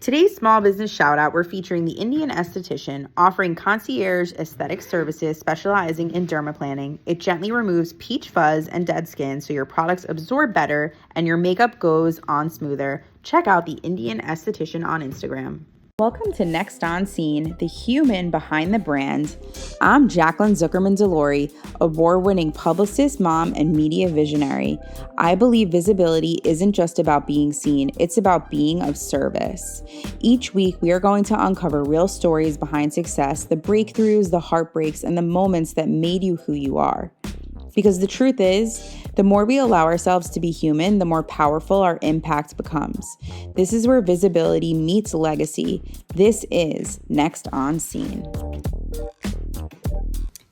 Today's small business shout out, we're featuring the Indian esthetician offering concierge aesthetic services specializing in dermaplaning. It gently removes peach fuzz and dead skin so your products absorb better and your makeup goes on smoother. Check out the Indian esthetician on Instagram. Welcome to Next On Scene, the human behind the brand. I'm Jaclyn Zukerman Delory, award-winning publicist, mom, and media visionary. I believe visibility isn't just about being seen, it's about being of service. Each week, we are going to uncover real stories behind success, the breakthroughs, the heartbreaks, and the moments that made you who you are. Because the truth is, the more we allow ourselves to be human, the more powerful our impact becomes. This is where visibility meets legacy. This is Next On Scene.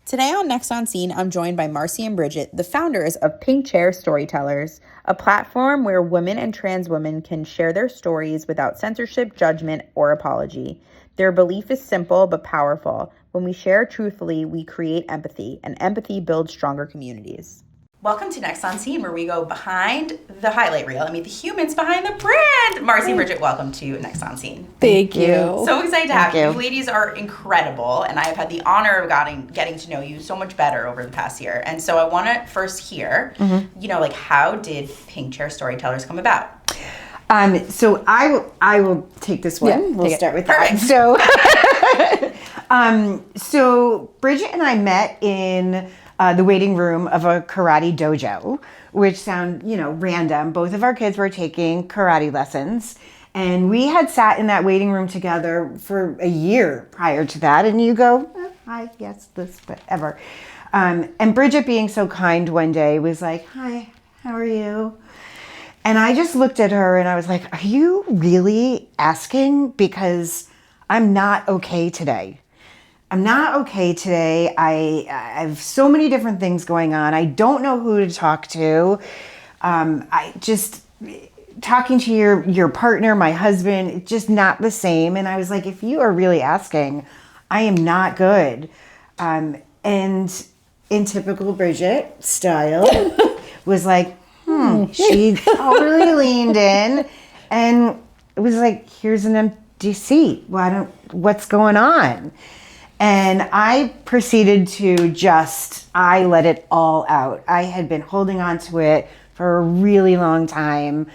Today on Next On Scene, I'm joined by Marci and Bridget, the founders of Pink Chair Storytellers, a platform where women and trans women can share their stories without censorship, judgment, or apology. Their belief is simple but powerful. When we share truthfully, we create empathy, and empathy builds stronger communities. Welcome to Next On Scene, where we go behind the highlight reel and meet the humans behind the brand. Marci and Bridget, welcome to Next On Scene. Thank you. So excited to have you. You ladies are incredible, and I've had the honor of getting to know you so much better over the past year. And so I want to first hear, how did Pink Chair Storytellers come about? So I will take this one. Yeah, we'll start with Perfect. that. So Bridget and I met in the waiting room of a karate dojo, which sound, random. Both of our kids were taking karate lessons, and we had sat in that waiting room together for a year prior to that. And you go, hi, yes, this, whatever. And Bridget, being so kind one day, was like, hi, how are you? And I just looked at her and I was like, are you really asking? Because I'm not okay today. I'm not okay today. I have so many different things going on. I don't know who to talk to. I just, talking to your partner, my husband, it's just not the same. And I was like, if you are really asking, I am not good. And in typical Bridget style, was like, she totally leaned in and it was like, here's an empty seat. What's going on? And I proceeded to I let it all out. I had been holding on to it for a really long time.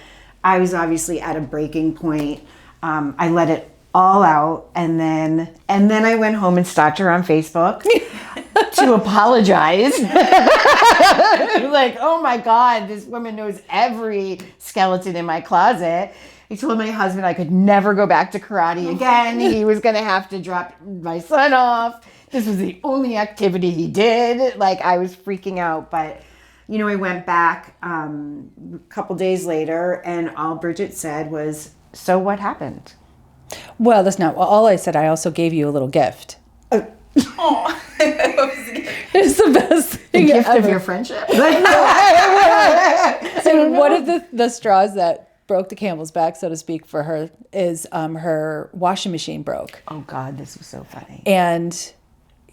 I was obviously at a breaking point. I let it all out. And then I went home and stalked her on Facebook to apologize. Like, oh my God, this woman knows every skeleton in my closet. I told my husband I could never go back to karate again. He was going to have to drop my son off. This was the only activity he did. Like, I was freaking out. But, I went back a couple days later, and all Bridget said was, so what happened? Well, that's not all I said. I also gave you a little gift. Oh, It's the best thing The gift ever. of your friendship? So one of the straws that broke the camel's back, so to speak, for her is her washing machine broke. Oh God, this was so funny. And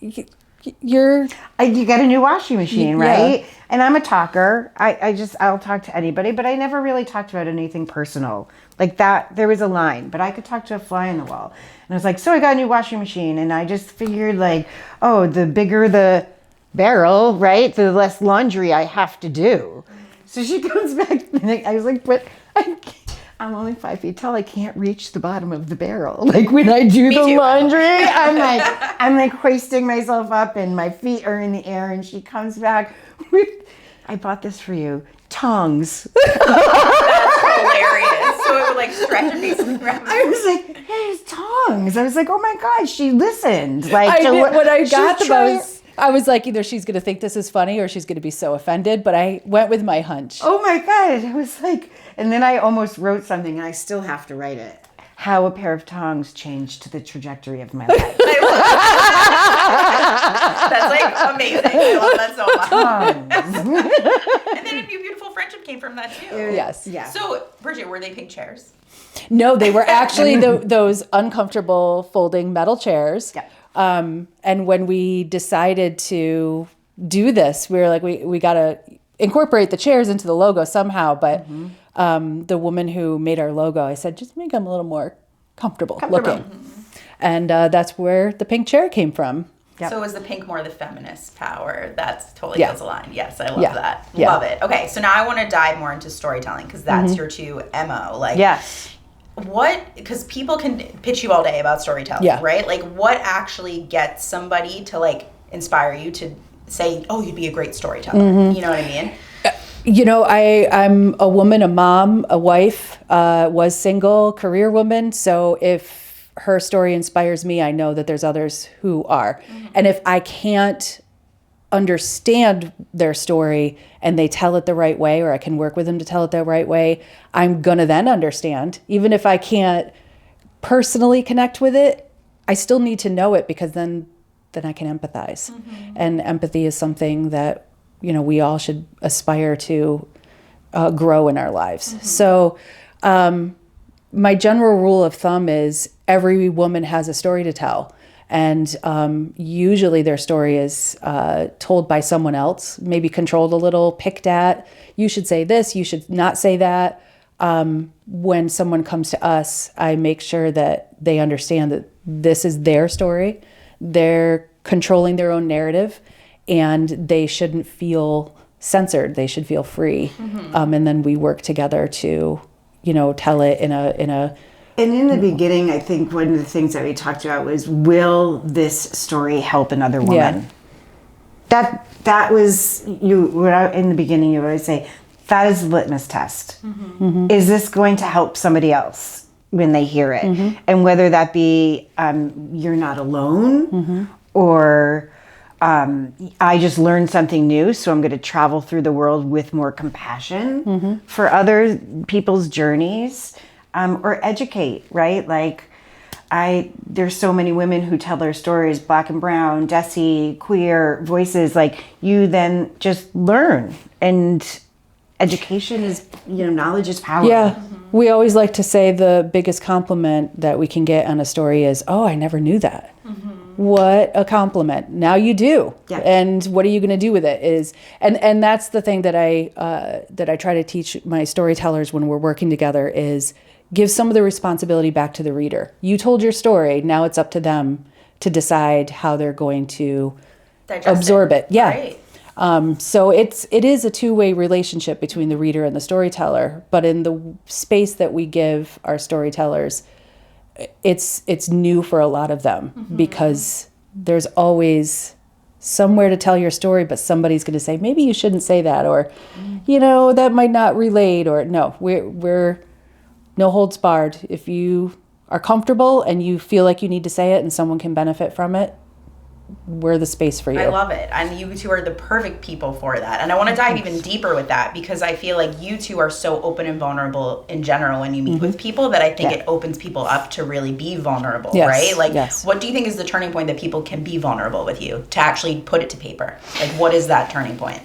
you got a new washing machine, right? Yeah. And I'm a talker. I'll talk to anybody, but I never really talked about anything personal. Like that, there was a line, but I could talk to a fly on the wall. And I was like, so I got a new washing machine. And I just figured like, oh, the bigger the barrel, right? The less laundry I have to do. So she comes back and I was like, but I'm only 5 feet tall. I can't reach the bottom of the barrel. Like when I do the laundry, I'm like hoisting myself up and my feet are in the air. And she comes back with, I bought this for you, tongs. that's hilarious. So it would like stretch and basically wrap. I was like, here's tongs. I was like, oh my gosh, she listened. Like when I got them, I was like, either she's going to think this is funny or she's going to be so offended. But I went with my hunch. Oh my God. I was like, and then I almost wrote something and I still have to write it. How a pair of tongs changed the trajectory of my life. That's like amazing. I love that so much. And then a new beautiful friendship came from that too. Yes. Yeah. So, Bridget, were they pink chairs? No, they were actually those uncomfortable folding metal chairs. Yeah. And when we decided to do this, we were like, we got to incorporate the chairs into the logo somehow. But the woman who made our logo, I said, just make them a little more comfortable. looking. And that's where the pink chair came from. Yep. So is the pink more the feminist power? That's totally feels aligned. Yes, I love that. Yeah. Love it. Okay, so now I want to dive more into storytelling because that's your two MO. Like, yes. Because people can pitch you all day about storytelling, right? Like, what actually gets somebody to like inspire you to say, "Oh, you'd be a great storyteller"? You know what I mean? You know, I'm a woman, a mom, a wife, was single, career woman. So if her story inspires me, I know that there's others who are. And if I can't understand their story and they tell it the right way, or I can work with them to tell it the right way, I'm gonna then understand. Even if I can't personally connect with it, I still need to know it, because then I can empathize. And empathy is something that, you know, we all should aspire to grow in our lives. So my general rule of thumb is every woman has a story to tell. And usually their story is told by someone else, maybe controlled a little, picked at. You should say this, you should not say that. When someone comes to us, I make sure that they understand that this is their story. They're controlling their own narrative, and they shouldn't feel censored. They should feel free. And then we work together to, you know, tell it in a. And in the beginning, I think one of the things that we talked about was, will this story help another woman? That was in the beginning, you always say, that is the litmus test. Is this going to help somebody else when they hear it? And whether that be you're not alone, or I just learned something new, so I'm going to travel through the world with more compassion for other people's journeys, or educate, right? Like, there's so many women who tell their stories, Black and brown, desi, queer voices. Like, you then just learn, and education is, you know, knowledge is power. Yeah. We always like to say the biggest compliment that we can get on a story is, "Oh, I never knew that." What a compliment. Now you do. Yeah. And what are you going to do with it is, and that's the thing that I try to teach my storytellers when we're working together is give some of the responsibility back to the reader. You told your story. Now it's up to them to decide how they're going to absorb it. Yeah. Right. So it is a two-way relationship between the reader and the storyteller, but in the space that we give our storytellers, it's new for a lot of them, because there's always somewhere to tell your story, but somebody's going to say, maybe you shouldn't say that, or, you know, that might not relate, or no, we're no holds barred. If you are comfortable and you feel like you need to say it and someone can benefit from it, we're the space for you. I love it. And you two are the perfect people for that. And I want to dive even deeper with that, because I feel like you two are so open and vulnerable in general when you meet with people, that I think it opens people up to really be vulnerable, right? Like, what do you think is the turning point that people can be vulnerable with you, to actually put it to paper? Like, what is that turning point?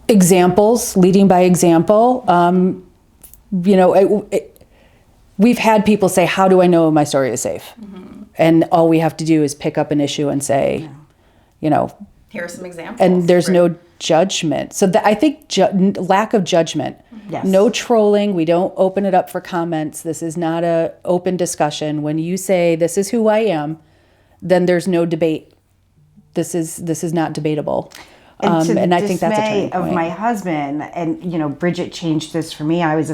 Examples, leading by example. You know, we've had people say, how do I know my story is safe? And all we have to do is pick up an issue and say, you know. Here are some examples. And there's no judgment. So I think lack of judgment. No trolling. We don't open it up for comments. This is not a open discussion. When you say, this is who I am, then there's no debate. This is not debatable. And I think that's a turning point. Of my husband, and, you know, Bridget changed this for me. I was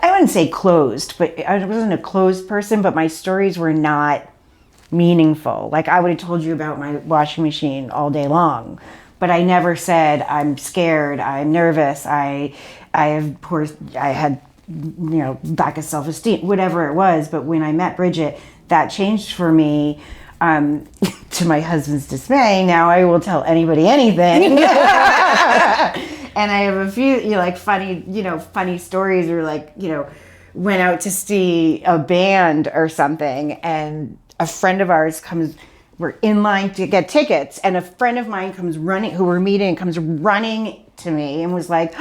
I wouldn't say closed, but I wasn't a closed person, but my stories were not meaningful. Like, I would have told you about my washing machine all day long, but I never said, I'm scared, I'm nervous, I had, you know, lack of self-esteem, whatever it was. But when I met Bridget, that changed for me. To my husband's dismay, now I will tell anybody anything. And I have a few, you know, like funny stories, or like, you know, went out to see a band or something, and a friend of ours we're in line to get tickets, and a friend of mine comes running to me and was like,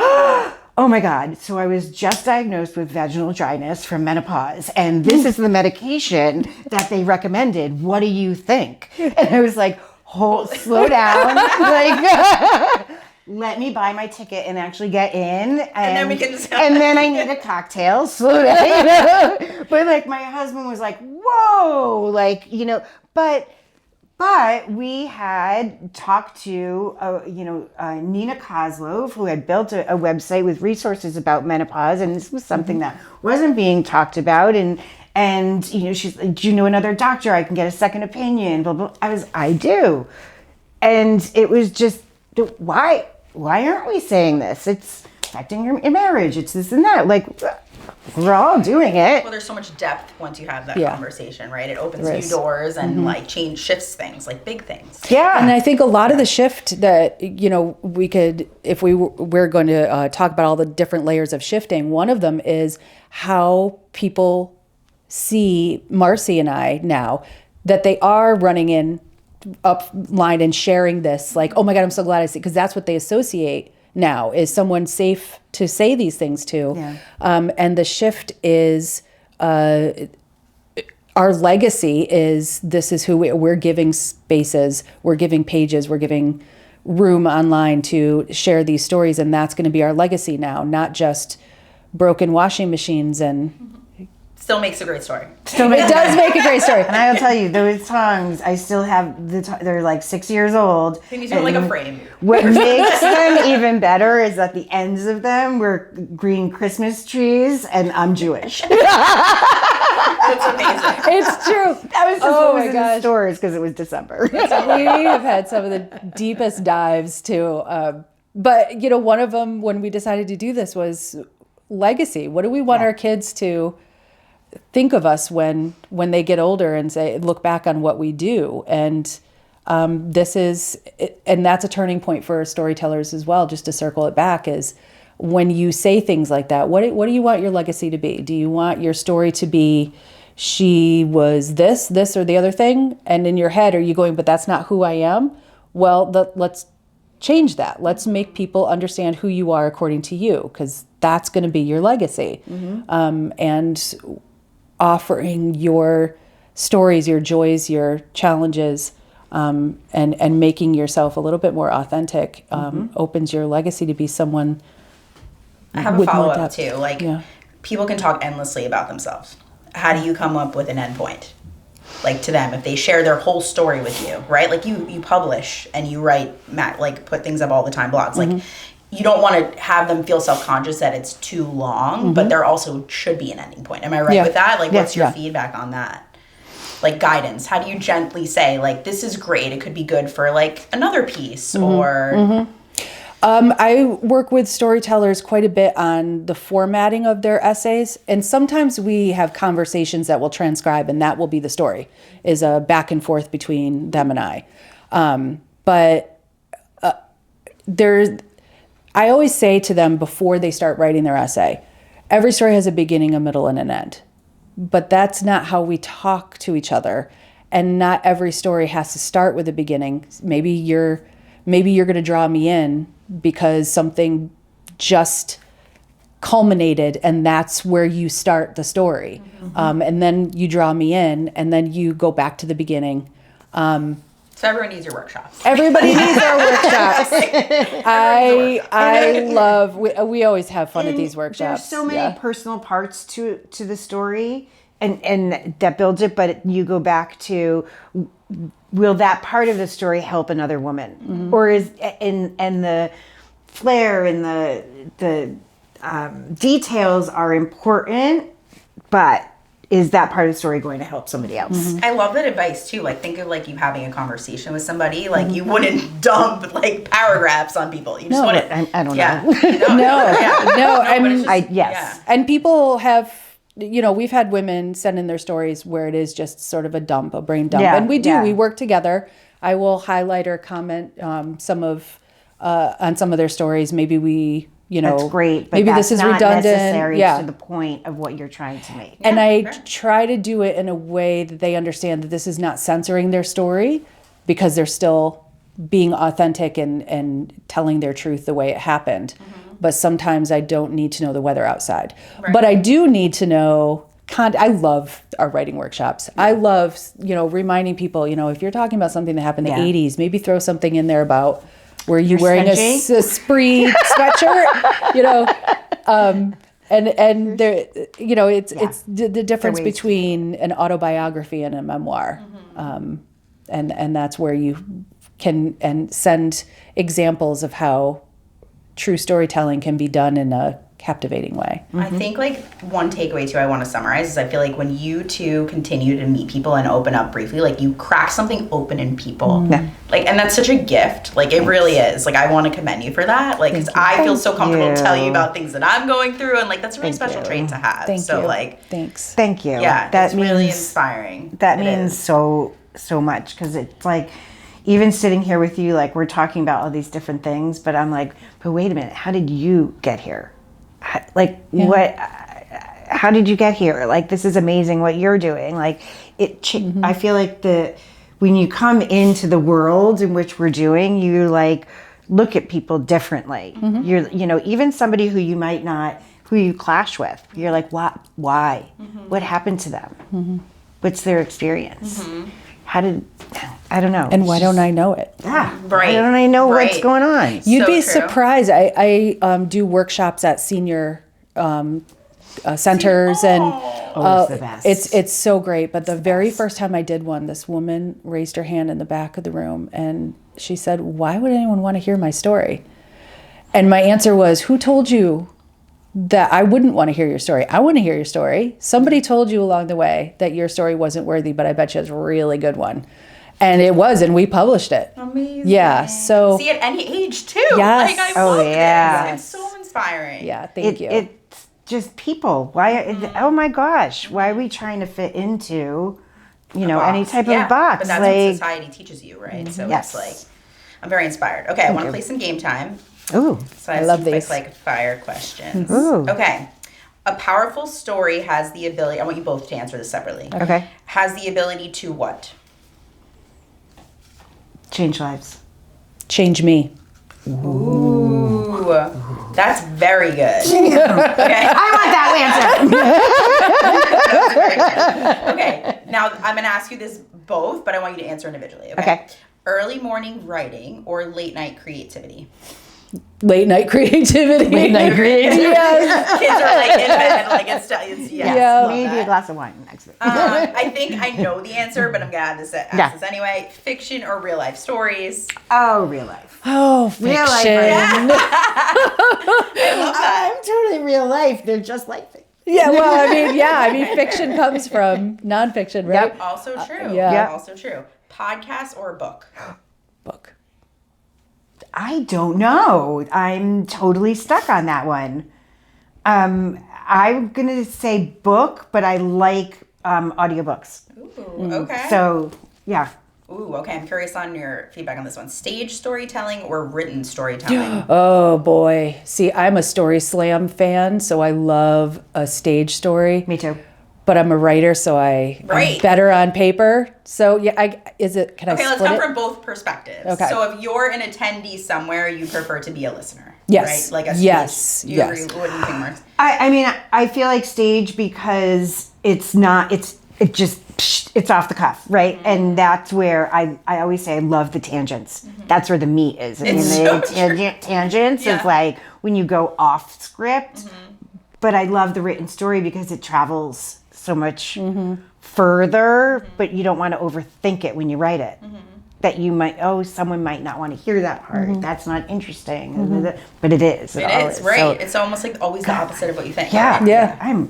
oh my God, so I was just diagnosed with vaginal dryness from menopause, and this is the medication that they recommended. What do you think? And I was like, slow down. Like, let me buy my ticket and actually get in. And then we can just- and then I need a cocktail. So that, but like my husband was like, whoa, like, but we had talked to, Nina Kozlov, who had built a website with resources about menopause, and this was something that wasn't being talked about. And she's like, do you know another doctor? I can get a second opinion. Blah blah. I do, and it was just, why aren't we saying this? It's affecting your marriage. It's this and that. Like, we're all doing it. Well, there's so much depth once you have that Yeah. conversation, right? It opens new doors and like shifts things, like big things. Yeah. And I think a lot of the shift that, we could, if we're going to talk about all the different layers of shifting, one of them is how people see Marci and I now, that they are running in up line and sharing this, like, oh my God, I'm so glad I see, because that's what they associate now, is someone safe to say these things to. Yeah. And the shift is, our legacy is, this is who we're giving spaces, we're giving pages, we're giving room online to share these stories, and that's going to be our legacy now, not just broken washing machines. And Still makes a great story. it does make a great story. And I'll tell you, those songs, I still have they're like 6 years old. You need to do like a frame. What makes them even better is that the ends of them were green Christmas trees, and I'm Jewish. That's amazing. It's true. That was just Oh what was my in gosh. the stores because it was December. We have had some of the deepest dives too. But one of them, when we decided to do this, was legacy. What do we want our kids to think of us when they get older and look back on what we do? And that's a turning point for storytellers as well. Just to circle it back, is when you say things like that, what do you want your legacy to be? Do you want your story to be, she was this or the other thing? And in your head, are you going, but that's not who I am? Well, let's change that. Let's make people understand who you are according to you, because that's going to be your legacy. And offering your stories, your joys, your challenges, and making yourself a little bit more authentic opens your legacy to be someone. I have a with more follow-up depth. too. Like, people can talk endlessly about themselves. How do you come up with an endpoint? Like, to them, if they share their whole story with you, right? Like, you publish and you write, like, put things up all the time, blogs. Like, you don't want to have them feel self-conscious that it's too long, but there also should be an ending point. Am I right with that? Like, what's your feedback on that? Like, guidance. How do you gently say, like, this is great, it could be good for, like, another piece, or... I work with storytellers quite a bit on the formatting of their essays, and sometimes we have conversations that we'll transcribe, and that will be the story, is a back and forth between them and I. I always say to them before they start writing their essay, every story has a beginning, a middle, and an end. But that's not how we talk to each other, and not every story has to start with a beginning. Maybe you're going to draw me in because something just culminated, and that's where you start the story. And then you draw me in, and then you go back to the beginning. So everyone needs your workshops. Everybody needs our workshops. I love, we always have fun at these workshops. There's so many personal parts to the story, and that builds it, but you go back to, will that part of the story help another woman? Or is and the flair and the details are important, but is that part of the story going to help somebody else? I love that advice too. Like, think of like you having a conversation with somebody. Like, you wouldn't dump like paragraphs on people. You just wouldn't. I don't Yeah. know. Yes. And people have, we've had women send in their stories where it is just sort of a brain dump. Yeah, And we do, yeah. we work together. I will highlight or comment on some of their stories. Maybe That's great, but maybe that's this is not redundant. necessary Yeah. to the point of what you're trying to make. And I try to do it in a way that they understand that this is not censoring their story, because they're still being authentic and telling their truth the way it happened. But sometimes I don't need to know the weather outside. Right. But I do need to know I love our writing workshops. I love, reminding people, if you're talking about something that happened in the 80s, maybe throw something in there about were you wearing a Spree sweatshirt? And there, it's the difference between an autobiography and a memoir. And that's where you can send examples of how true storytelling can be done in a captivating way. I think like one takeaway too I want to summarize is I feel like when you two continue to meet people and open up briefly, like you crack something open in people. Like, and that's such a gift. Like it really is. Like I want to commend you for that. Like, cause I feel so comfortable to tell you about things that I'm going through, and like that's a really special trait to have. Thank you. Like, thanks. Thank you. Yeah, that's really inspiring. That means so much, because it's like, even sitting here with you, like we're talking about all these different things, but I'm like, but wait a minute, how did you get here? How did you get here? Like, this is amazing what you're doing. Like I feel like when you come into the world in which we're doing, you like look at people differently. You're, even somebody who you clash with, you're like, why? What happened to them? What's their experience? I don't know. And why don't I know it? Yeah. Right. Why don't I know what's going on? You'd be surprised. I do workshops at senior centers, and it's the best. It's so great. But the very first time I did one, this woman raised her hand in the back of the room, and she said, "Why would anyone want to hear my story?" And my answer was, "Who told you that I wouldn't want to hear your story? I want to hear your story. Somebody told you along the way that your story wasn't worthy, but I bet you it's a really good one." And it was, and we published it. Amazing. Yeah, so. See, at any age, too. Yes. Like, I love this. It's so inspiring. Yeah, thank you. It's just people. Why, oh my gosh, why are we trying to fit into, any type of box? But that's what society teaches you, right? So yes. It's like, I'm very inspired. Okay, I want to play some game time. Ooh. So I love these. Quick fire questions. Ooh. Okay. A powerful story has the ability, I want you both to answer this separately. Okay. Has the ability to what? Change lives. Change me. Ooh. That's very good. Okay. I want that answer. Okay. Now, I'm going to ask you this both, but I want you to answer individually. Okay. Early morning writing or late night creativity? Late night creativity. Yes. Kids are like in bed, like it's yes. Maybe a glass of wine next week. I think I know the answer, but I'm gonna ask this anyway. Fiction or real life stories? Oh, real life. Oh, fiction. Real life. I love that. I'm totally real life. They're just like fiction. Yeah, well, I mean, fiction comes from nonfiction, right? Yep. Also true. Also true. Podcast or book? Book. I don't know. I'm totally stuck on that one. I'm going to say book, but I like audiobooks. Ooh, okay. So, yeah. Ooh, okay. I'm curious on your feedback on this one. Stage storytelling or written storytelling? Oh, boy. See, I'm a Story Slam fan, so I love a stage story. Me too. But I'm a writer, so I'm better on paper. So yeah, can I split it? Okay, let's come from both perspectives. Okay. So if you're an attendee somewhere, you prefer to be a listener. Yes. Right? Like a stage. Yes. What do you think, Marci? I mean, I feel like stage because it's off the cuff, right? Mm-hmm. And that's where I always say I love the tangents. Mm-hmm. That's where the meat is. Tangents is like when you go off script. Mm-hmm. But I love the written story because it travels so much further, but you don't want to overthink it when you write it. Mm-hmm. That you might, someone might not want to hear that part. Mm-hmm. That's not interesting. Mm-hmm. But it is. It is, right. So, it's almost like always the opposite of what you think. Yeah. Right? Yeah.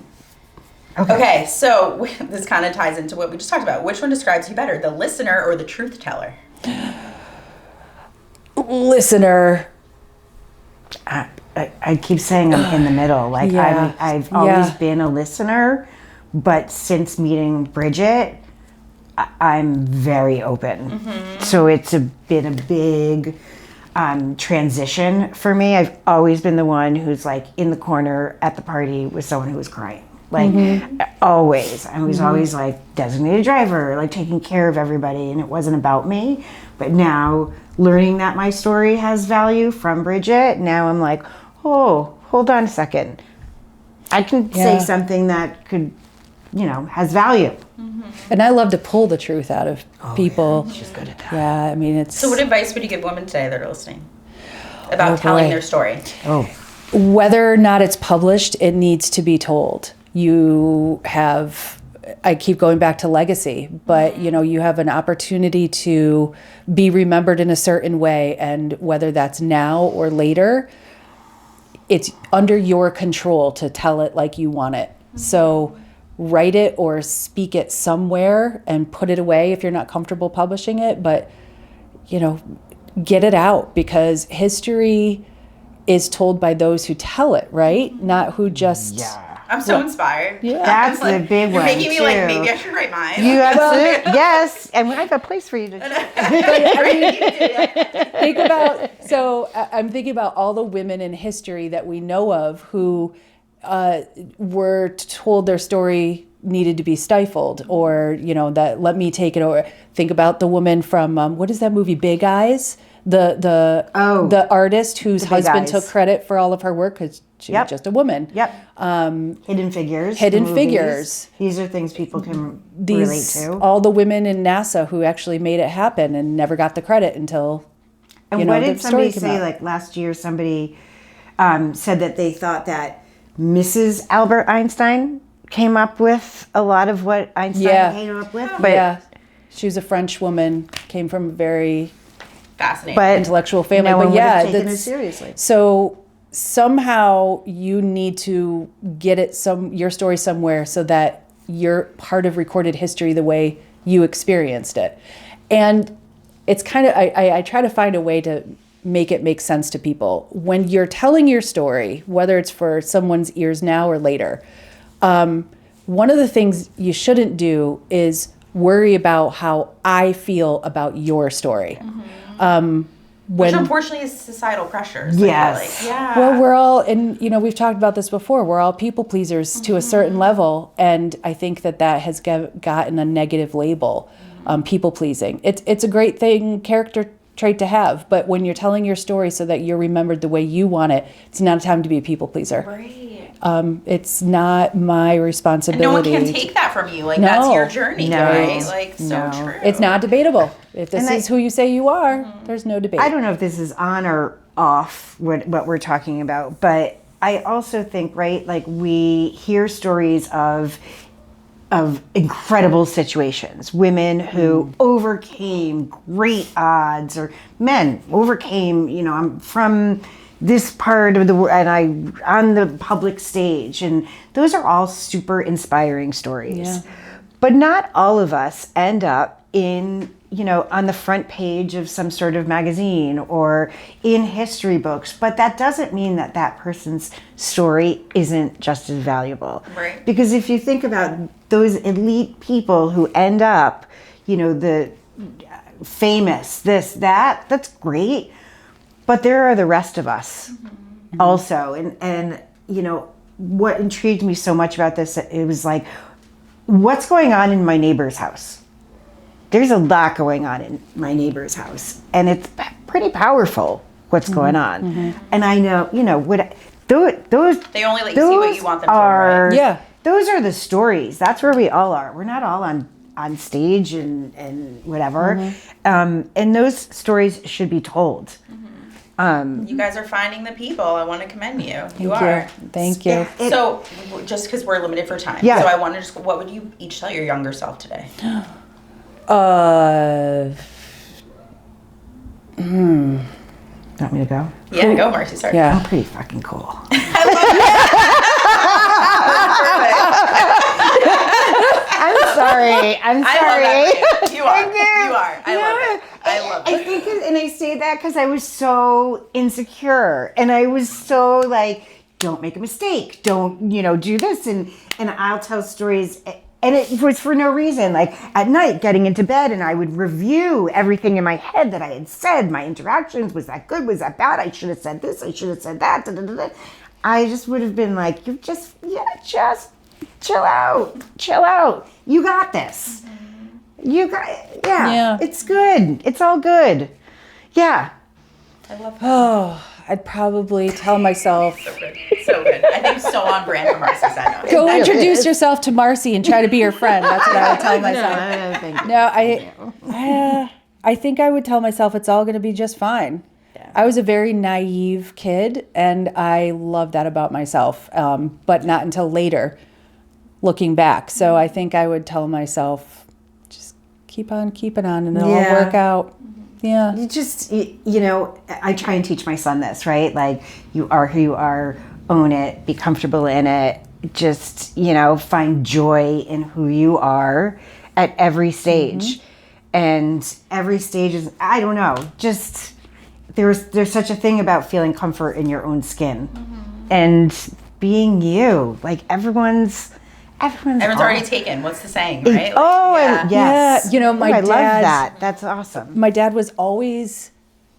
Okay, so this kind of ties into what we just talked about. Which one describes you better, the listener or the truth teller? Listener. I keep saying I'm in the middle. Like I've always been a listener, but since meeting Bridget, I'm very open. Mm-hmm. So it's been a big transition for me. I've always been the one who's like in the corner at the party with someone who was crying. Like always. I was always like designated driver, like taking care of everybody, and it wasn't about me. But now learning that my story has value from Bridget, now I'm like, oh, hold on a second. I can say something that could, has value. Mm-hmm. And I love to pull the truth out of people. She's good at that. Yeah, I mean, it's... So what advice would you give women today that are listening? about telling boy. their story? Oh, Whether or not it's published, it needs to be told. You have, I keep going back to legacy, but you have an opportunity to be remembered in a certain way, and whether that's now or later, it's under your control to tell it like you want it. So write it or speak it somewhere and put it away if you're not comfortable publishing it, but get it out, because history is told by those who tell it, right? Not who just... yeah. I'm so inspired. Yeah. That's the big You're one, making me too. like, maybe I should write mine. You absolutely, yes. And I have a place for you to Think about, so I'm thinking about all the women in history that we know of who were told their story needed to be stifled, or that let me take it over. Think about the woman from what is that movie, Big Eyes? The artist whose husband Eyes. took credit for all of her work because she was just a woman. Yep. Hidden Figures. Hidden the movies. Figures. These are things people can relate to. All the women in NASA who actually made it happen and never got the credit until And what did the somebody story came say? out. Like last year, somebody said that they thought that Mrs. Albert Einstein came up with a lot of what Einstein came up with. But yeah, she was a French woman, came from a very Fascinating. but intellectual family. no one But would have yeah, taken it that's seriously. So somehow you need to get your story somewhere so that you're part of recorded history the way you experienced it. And it's kind of, I try to find a way to make it make sense to people. When you're telling your story, whether it's for someone's ears now or later, one of the things you shouldn't do is worry about how I feel about your story. Which unfortunately is societal pressures. Yes. Yeah. Well, we're all, and we've talked about this before, we're all people pleasers to a certain level. And I think that has gotten a negative label, people pleasing. It's a great character trait to have. But when you're telling your story so that you're remembered the way you want it, it's not a time to be a people pleaser. Right. It's not my responsibility. And no one can take that from you. Like, No. that's your journey, No. right? Like, No. so true. It's not debatable. If this And is who you say you are, there's no debate. I don't know if this is on or off what we're talking about, but I also think, right, like we hear stories of incredible situations, women who overcame great odds, or men overcame, I'm from this part of the world and I on the public stage, and those are all super inspiring stories. Yeah. But not all of us end up in, on the front page of some sort of magazine or in history books. But that doesn't mean that that person's story isn't just as valuable. Right. Because if you think about those elite people who end up, the famous, that's great. But there are the rest of us also. And what intrigued me so much about this, it was like, what's going on in my neighbor's house? There's a lot going on in my neighbor's house, and it's pretty powerful what's going on. And I know, those They only let you see what you want them to, are, right? Yeah. those are the stories. That's where we all are. We're not all on stage and whatever. And those stories should be told. You guys are finding the people. I want to commend you. You Thank are. Thank you. So, just because we're limited for time, Yeah. so I want to what would you each tell your younger self today? Want me to go? Yeah, go, Marci. Sorry. Yeah. I'm pretty fucking cool. I'm sorry. I'm I sorry. love that. You are. Thank you. You are. I love it. I love I it. think, and I say that because I was so insecure, and I was so like, don't make a mistake, don't do this, and I'll tell stories, and it was for no reason. Like at night, getting into bed, and I would review everything in my head that I had said. My interactions, was that good? Was that bad? I should have said this. I should have said that. Da, da, da, da. I just would have been like, just chill out. You got this. You got, Yeah. It's good. It's all good. Yeah. I love that. Oh, I'd probably tell myself, So good. So good. I think so on brand for Marci's side. go introduce yourself to Marci and try to be her friend. That's what I would tell myself. Thank you. No, I think I would tell myself it's all going to be just fine. I was a very naive kid, and I love that about myself, but not until later, looking back. So I think I would tell myself, just keep on keeping on, and it'll all work out. Yeah. You just, you know, I try and teach my son this, right? Like, you are who you are, own it, be comfortable in it, just, you know, find joy in who you are at every stage. And every stage is, I don't know, just, there's such a thing about feeling comfort in your own skin and being you. Like, everyone's already taken. What's the saying, right? Yes. Yeah, you know, my I love dad- that. That's awesome. My dad was always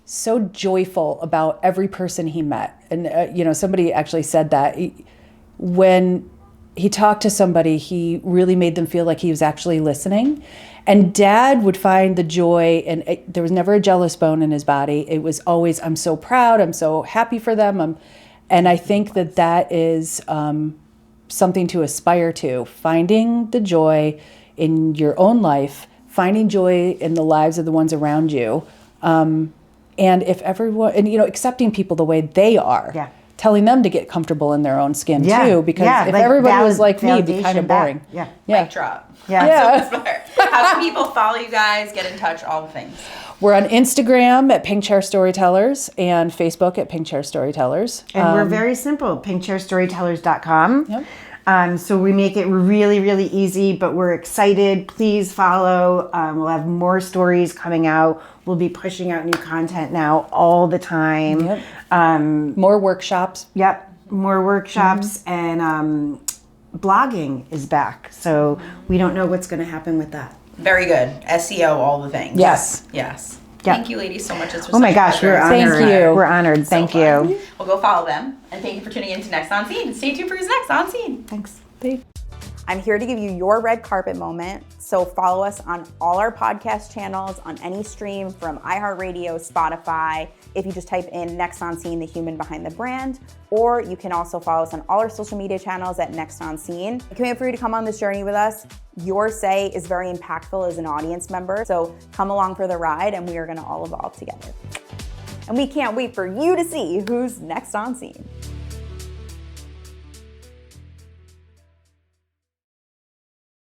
so joyful about every person he met. And, you know, somebody actually said that when he talked to somebody, he really made them feel like he was actually listening. And Dad would find the joy, and there was never a jealous bone in his body. It was always, I'm so proud, I'm so happy for them. And I think that is something to aspire to, finding the joy in your own life, finding joy in the lives of the ones around you. And if everyone, and, you know, accepting people the way they are. Yeah. Telling them to get comfortable in their own skin too, because if like everybody was like me, it'd be kind of validation back. boring. Yeah. Mic drop. Yeah. So inspired. How can people follow you guys, get in touch, all the things? We're on Instagram at Pink Chair Storytellers and Facebook at Pink Chair Storytellers. And we're very simple, pinkchairstorytellers.com. Yep. So we make it really, really easy, but we're excited. Please follow. We'll have more stories coming out. We'll be pushing out new content now all the time. Yep. More workshops. Yep. More workshops and blogging is back. So we don't know what's going to happen with that. Very good. SEO, all the things. Yes. Yes. Yeah. Thank you, ladies, so much. This was Oh my such a gosh, pleasure. we're honored. Thank you. We're honored. So Thank fun. you. Well, go follow them. And thank you for tuning in to Next On Scene. Stay tuned for who's next on Scene. Thanks. I'm here to give you your red carpet moment. So follow us on all our podcast channels, on any stream from iHeartRadio, Spotify. If you just type in Next On Scene, the human behind the brand, or you can also follow us on all our social media channels at Next On Scene. I can't wait for you to come on this journey with us. Your say is very impactful as an audience member. So come along for the ride, and we are going to all evolve together. And we can't wait for you to see who's next on Scene.